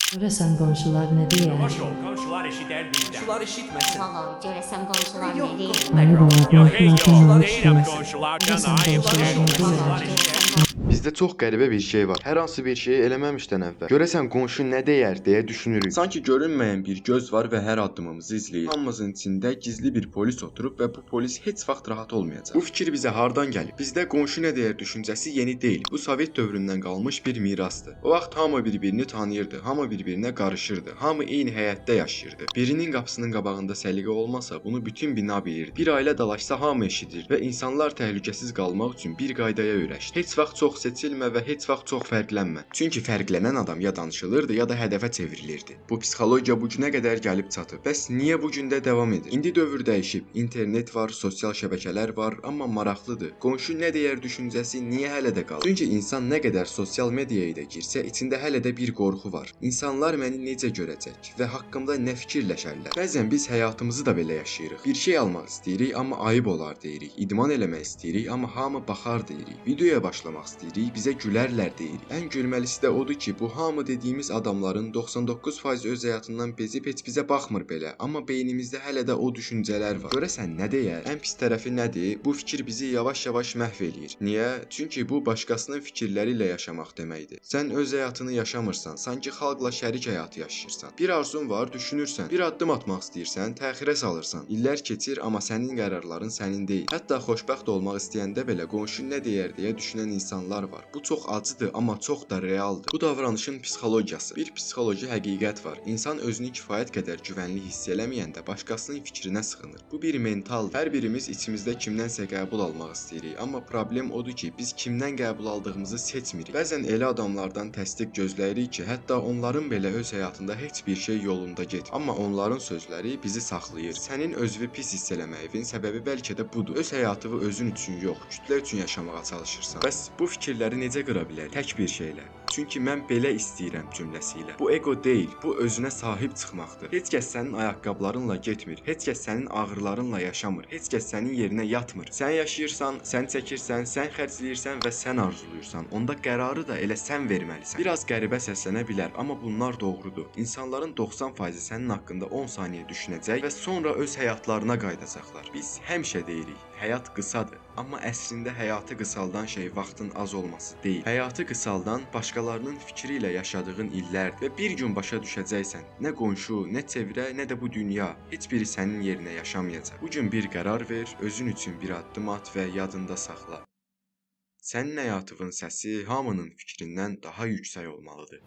Görəsən qonşular nə deyər? Hoş ol, komşular eşiter bizden. Komşular eşitmesin. Valla görəsən qonşular Yok, nə deyir? Hayır ama Yok hey qonşulardan yo, ne değil ama işləyəsən? komşulardan Görəsən hayır. qonşular nə Komşular deyər? eşiter. Bizdə çox qəribə bir şey var. Hər hansı bir şeyi eləməmişdən əvvəl görəsən qonşu nə deyər deyə düşünürük. Sanki görünməyən bir göz var və hər addımımızı izləyir. Hamımızın içində gizli bir polis oturub və bu polis heç vaxt rahat olmayacaq. Bu fikir bizə hardan gəlib? Bizdə qonşu nə deyər düşüncəsi yeni deyil. Bu Sovet dövründən qalmış bir mirasdır. O vaxt hamı bir-birini tanıyırdı, hamı bir-birinə qarışırdı, hamı eyni həyətdə yaşayırdı. Birinin qapısının qabağında səliqə olmasa, bunu bütün bina bilirdi. Bir ailə dalaşsa hamı eşidir və insanlar təhlükəsiz qalmaq üçün bir qaydaya öyrəşdi. Heç vaxt çox seçilmə və heç vaxt çox fərqlənmə. Çünki fərqlənən adam ya danışılırdı, ya da hədəfə çevrilirdi. Bu psixologiya bu günə qədər gəlib çatıb. Bəs niyə bu gündə davam edir? İndi dövr dəyişib. İnternet var, sosial şəbəkələr var, amma maraqlıdır. Qonşu nə deyər düşüncəsi niyə hələ də qalır? Çünki insan nə qədər sosial mediaya da girsə, içində hələ də bir qorxu var. İnsanlar məni necə görəcək və haqqımda nə fikirləşərlər? Bəzən biz həyatımızı da belə yaşayırıq. Bir şey almaq istəyirik, amma ayıb olar deyirik. İdman eləmək istəyirik, amma hamı baxar deyirik. Videoya başlamaq istəyirik, bizə gülərlər deyirik. Ən gülməlisi də odur ki, bu hamı dediyimiz adamların 99% öz həyatından bezib heç bizə baxmır belə. Amma beynimizdə hələ də o düşüncələr var. Görəsən nə deyər? Ən pis tərəfi nədir? Bu fikir bizi yavaş-yavaş məhv eləyir. Niyə? Çünki bu başqasının fikirləri ilə yaşamaq deməkdir. Sən öz həyatını yaşamırsan, sanki xalqla şərik həyatı yaşayırsan. Bir arzun var, düşünürsən, bir addım atmaq istəyirsən, təxirə salırsan. İllər keçir, amma sənin qərarların sənin deyil. Hətta xoşbəxt olmaq istəyəndə belə qonşu nə deyər deyə düşünən insanlar var. Bu çox acıdır, amma çox da realdır. Bu davranışın psixologiyası. Bir psixoloji həqiqət var. İnsan özünü kifayət qədər güvənli hiss eləməyəndə başqasının fikrinə sığınır. Bu bir mentaldır. Hər birimiz içimizdə kimdənsə qəbul almaq istəyirik, amma problem odur ki, biz kimdən qəbul aldığımızı seçmirik. Bəzən elə adamlardan təsdiq gözləyirik ki, hətta onların belə öz həyatında heç bir şey yolunda getmir. Amma onların sözləri bizi saxlayır. Sənin özünü pis hiss eləməyin səbəbi bəlkə də budur. Öz həyatını özün üçün yox, kütlə üçün yaşamağa çalışırsan. Bəs bu fikirləri necə qıra bilərik? Tək bir şeylə. Çünki mən belə istəyirəm cümləsi ilə. Bu ego deyil, bu özünə sahib çıxmaqdır. Heç kəs sənin ayaqqabılarınla getmir. Heç kəs sənin ağrılarınla yaşamır. Heç kəs sənin yerinə yatmır. Sən yaşayırsan, sən çəkirsən, sən xərcləyirsən və sən arzuluyursan. Onda qərarı da elə sən verməlisən. Biraz qəribə səslənə bilər, amma bunlar doğrudur. İnsanların 90% sənin haqqında 10 saniyə düşünəcək və sonra öz həyatlarına qayıdacaqlar. Biz həmişə deyirik, həyat qısadır. Amma əslində həyatı qısaldan şey vaxtın az olması deyil. Həyatı qısaldan başqalarının fikri ilə yaşadığın illərdir və bir gün başa düşəcəksən. Nə qonşu, nə çevrə, nə də bu dünya heç biri sənin yerinə yaşamayacaq. Bu gün bir qərar ver, özün üçün bir addım at və yadında saxla. Sənin həyatının səsi hamının fikrindən daha yüksək olmalıdır.